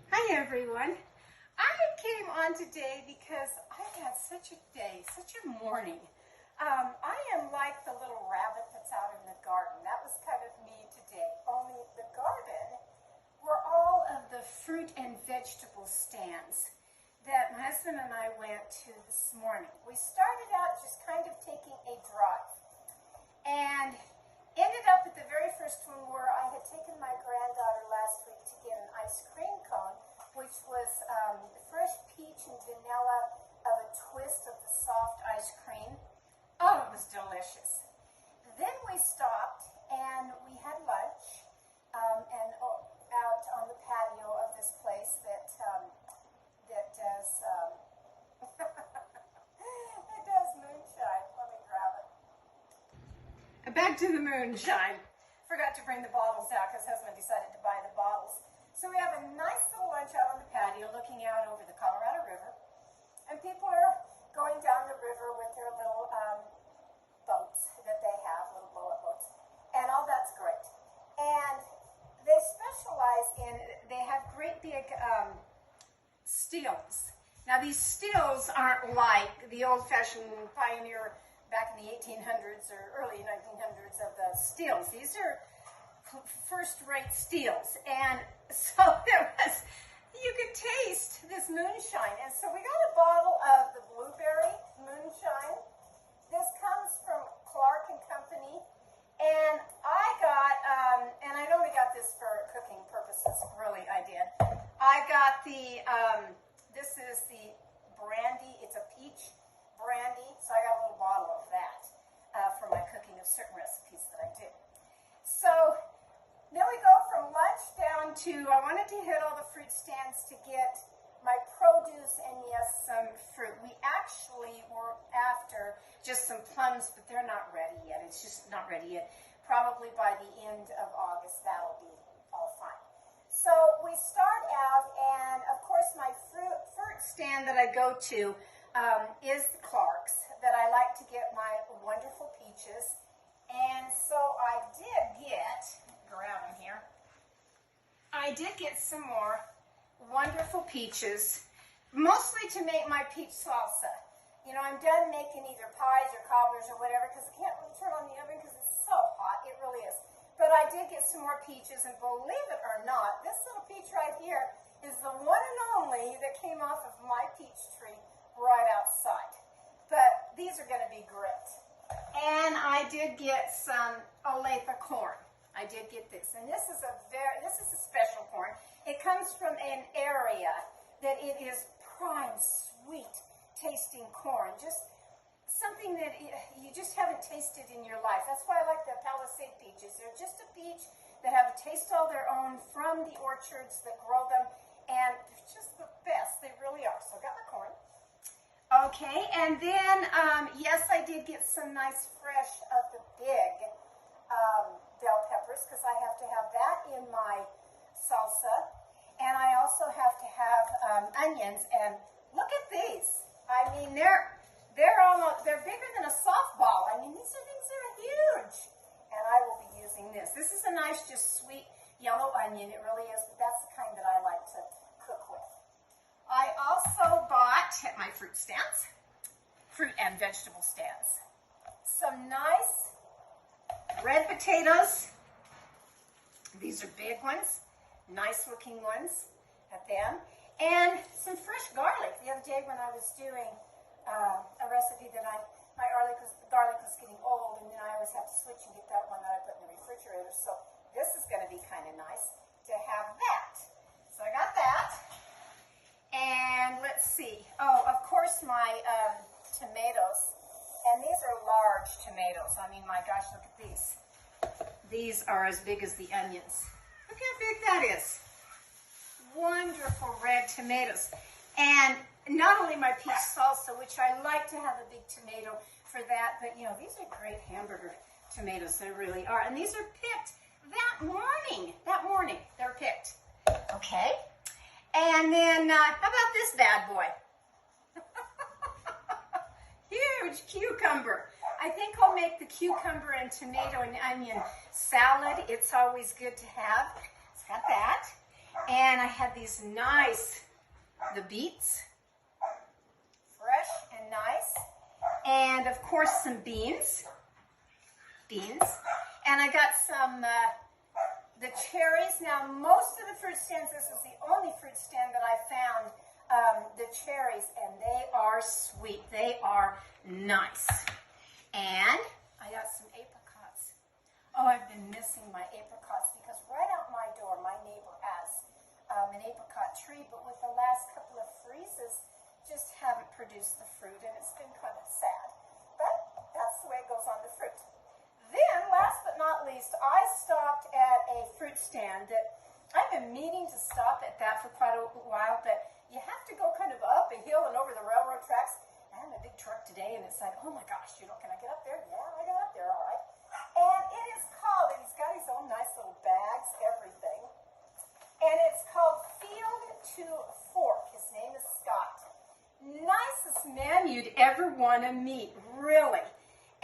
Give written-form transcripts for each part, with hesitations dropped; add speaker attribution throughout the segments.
Speaker 1: Hi everyone. I came on today because I've had such a day, such a morning. I am like the little rabbit that's out in the garden. That was kind of me today. Only the garden were all of the fruit and vegetable stands that my husband and I went to this morning. We started out just kind of taking a drive and ended up at the very first one where I had taken my granddaughter last week to get an ice cream cone, which was fresh peach and vanilla of a twist of the soft ice cream. Oh, it was delicious. Then we stopped and we had lunch out on the patio of this place that does it does moonshine. Let me grab it. Back to the moonshine. Forgot to bring the bottles out because husband decided to buy the bottles. So we have a nice little lunch out on the patio looking out over the Colorado River. And people are going down the river with their little boats that they have, little blow-up boats. And all that's great. And they specialize in, they have great big stills. Now these stills aren't like the old-fashioned pioneer back in the 1800s or early 1900s of the stills. These are first-rate stills. And so you could taste this moonshine. And so we got a bottle of the blueberry moonshine. This comes from Clark and Company. And I got, and I only got this for cooking purposes, really, I did. I got the, this is the brandy, it's a peach brandy, so I got a little bottle of that for my cooking of certain recipes that I do. So then we go from lunch down to, I wanted to hit all the fruit stands to get my produce and yes, some fruit. We actually were after just some plums, but they're not ready yet. It's just not ready yet. Probably by the end of August, that'll be all fine. So we start out, and of course my fruit stand that I go to is the Clark's, that I like to get my wonderful peaches. And so I did get, grab them here, I did get some more wonderful peaches, mostly to make my peach salsa. You know, I'm done making either pies or cobblers or whatever because I can't really turn on the oven because it's so hot. It really is. But I did get some more peaches, and believe it or not, this little peach right here is the one and only that came off of my peach tree right outside. But these are going to be great. And I did get some Olathe corn. I did get this. And this is a special corn. It comes from an area that it is prime, sweet tasting corn. Just something that you just haven't tasted in your life. That's why I like the Palisade peaches. They're just a peach that have a taste all their own from the orchards that grow them. And they're just the best. They really are. So I got my corn. Okay, and then, yes, I did get some nice fresh of the big bell peppers because I have to have that in my salsa. And I also have to have onions. And look at these. I mean, they're bigger than a softball. I mean, these things are huge. And I will be using this. This is a nice, just sweet yellow onion. It really is, but that's the kind that I like to cook with. I also bought at my fruit stands, fruit and vegetable stands, some nice red potatoes. These are big ones, nice looking ones at them, and some fresh garlic. The other day when I was doing a recipe that my garlic was getting old, and then I always have to switch and get that one that I put in the refrigerator. So this is going to be kind of nice to have that. So I got that. And let's see. Oh, of course, my tomatoes. And these are large tomatoes. I mean, my gosh, look at these. These are as big as the onions. Look how big that is. Wonderful red tomatoes. And not only my peach salsa, which I like to have a big tomato for that, but, you know, these are great hamburger tomatoes. They really are. And these are picked that morning. That morning, they're picked. Okay. And then, how about this bad boy? Huge cucumber. I think I'll make the cucumber and tomato and onion salad. It's always good to have. It's got that. And I had these nice, the beets, fresh and nice. And of course some beans. And I got some, the cherries. Now most of the fruit stands, this is the only fruit stand that I found, the cherries, and they are sweet. They are nice. And I got some apricots. Oh, I've been missing my apricots because right out my door, my neighbor has an apricot tree, but with the last couple of freezes, just haven't produced the fruit, and it's been kind of sad. But that's the way it goes on the fruit. Then, last but not least, I stopped at a fruit stand that I've been meaning to stop at that for quite a while, but you have to go kind of up a hill and over the railroad tracks. I had a big truck today, and it's like, oh my gosh, can I get up there? Yeah, I got up there, all right. And it is called, and he's got his own nice little bags, everything. And it's called Field to Fork. His name is Scott. Nicest man you'd ever want to meet, really.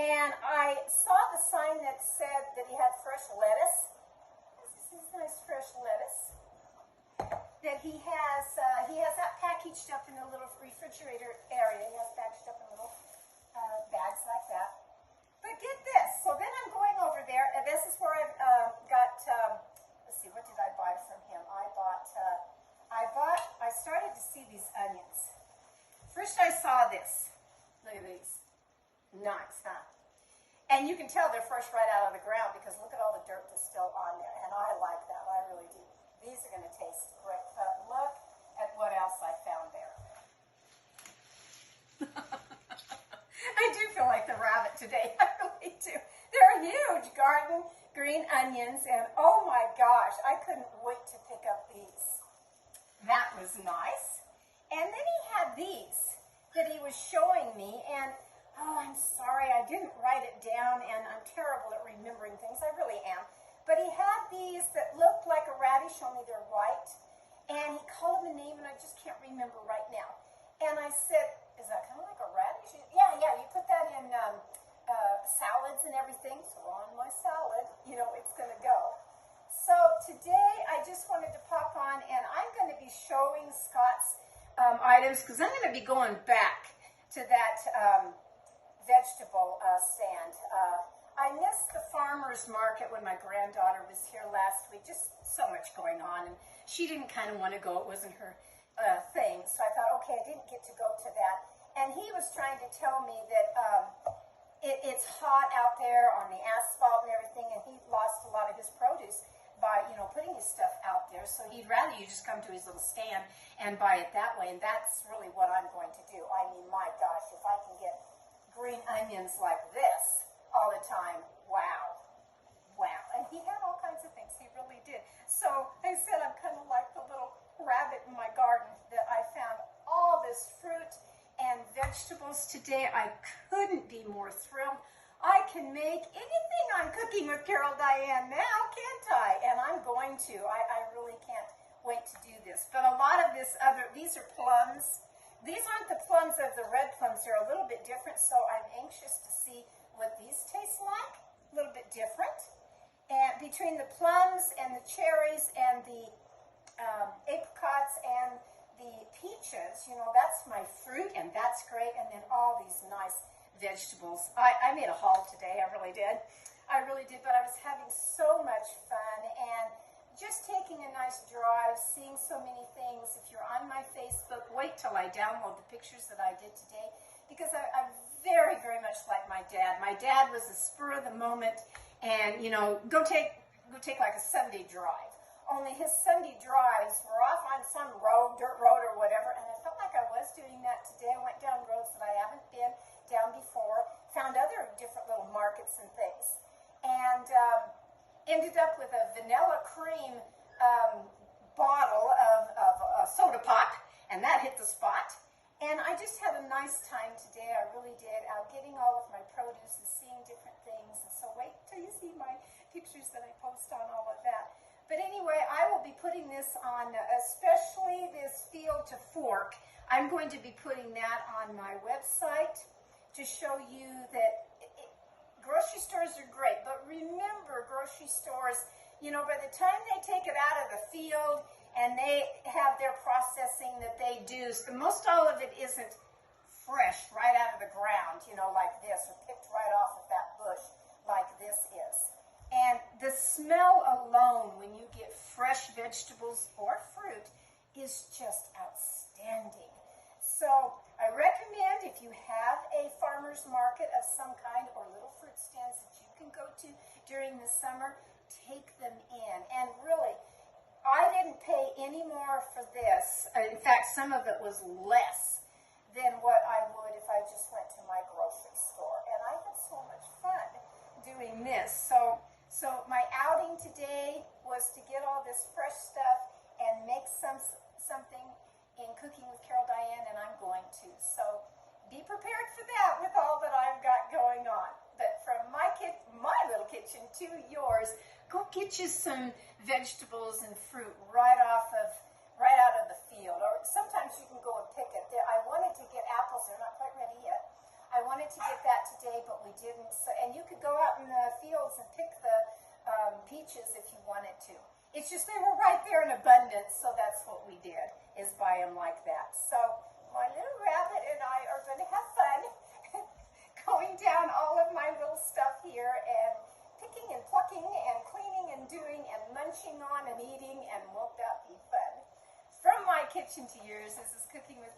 Speaker 1: And I saw the sign that said that he had fresh lettuce. This is nice fresh lettuce. That he has that packaged up in a little refrigerator area. He has packaged up in little bags like that. But get this. So then I'm going over there, and this is where I've got, let's see, what did I buy from him? I started to see these onions. First I saw this. Look at these. Nice, huh? And you can tell they're fresh right out of the ground because look at all the dirt that's still on there. And I like that. I really do. These are going to taste great. But look at what else I found there. I do feel like the rabbit today. I really do. They're huge garden green onions. And oh my gosh, I couldn't wait to pick up these. That was nice. And then he had these that he was showing me. And oh, I'm sorry, I didn't write it down, and I'm terrible at remembering things. I really am. But he had these that looked like a radish, only they're white. And he called them a name, and I just can't remember right now. And I said, is that kind of like a radish? Yeah, you put that in salads and everything. So on my salad, it's going to go. So today, I just wanted to pop on, and I'm going to be showing Scott's items, because I'm going to be going back to that vegetable stand. I missed the farmer's market when my granddaughter was here last week. Just so much going on, and she didn't kind of want to go. It wasn't her thing. So I thought, okay, I didn't get to go to that. And he was trying to tell me that it's hot out there on the asphalt and everything, and he lost a lot of his produce by, putting his stuff out there. So he'd rather you just come to his little stand and buy it that way. And that's really what I'm going to do. I mean, my gosh, if I can get green onions like this all the time, wow. And he had all kinds of things. He really did. So I said I'm kind of like the little rabbit in my garden that I found all this fruit and vegetables today. I couldn't be more thrilled. I can make anything on Cooking with Carol Diane now, can't I? And I'm going to. I really can't wait to do this. But a lot of these are plums. These aren't the plums of the red plums. They're a little bit different, so I'm anxious to see what these taste like. A little bit different. And between the plums and the cherries and the apricots and the peaches, that's my fruit, and that's great. And then all these nice vegetables. I made a haul today. I really did, but I was having so much fun and just taking a nice drive, seeing so many things. If you're on my Facebook, wait till I download the pictures that I did today, because I'm very, very much like my dad. My dad was a spur of the moment, and go take like a Sunday drive. Only his Sunday drives were off on some road, dirt road or whatever, and I felt like I was doing that today. I went down roads that I haven't been down before, found other different little markets and things, and ended up with a vanilla cream bottle of soda pop, and that hit the spot. And I just had a nice time today. I really did, out getting all of my produce and seeing different things. And so wait till you see my pictures that I post on all of that. But anyway, I will be putting this on, especially this Field to Fork. I'm going to be putting that on my website to show you that grocery stores are great, but remember, grocery stores, by the time they take it out of the field and they have their processing that they do. So most all of it isn't fresh right out of the ground, you know, like this, or picked right off of that bush like this is. And the smell alone when you get fresh vegetables or fruit is just outstanding. So I recommend, if you have a farmer's market of some kind or little fruit stands that you can go to during the summer, take them in. And really, I didn't pay any more for this. In fact, some of it was less than what I would if I just went to my grocery store. And I had so much fun doing this. So my outing today was to get all this fresh stuff and make something in Cooking with Carol Diane, and I'm going to. So be prepared for that with all that I've got going on. But from my little kitchen to yours, go get you some vegetables and fruit right out of the field. Or sometimes you can go and pick it. I wanted to get apples. They're not quite ready yet. I wanted to get that today, but we didn't. So, and you could go out in the fields and pick the peaches if you wanted to. It's just they were right there in abundance, so that's what we did, is buy them like that. So my little rabbit and I are going to have fun going down all of my little stuff here and picking and plucking and cleaning and doing and munching on and eating, and won't that be fun? From my kitchen to yours, this is Cooking with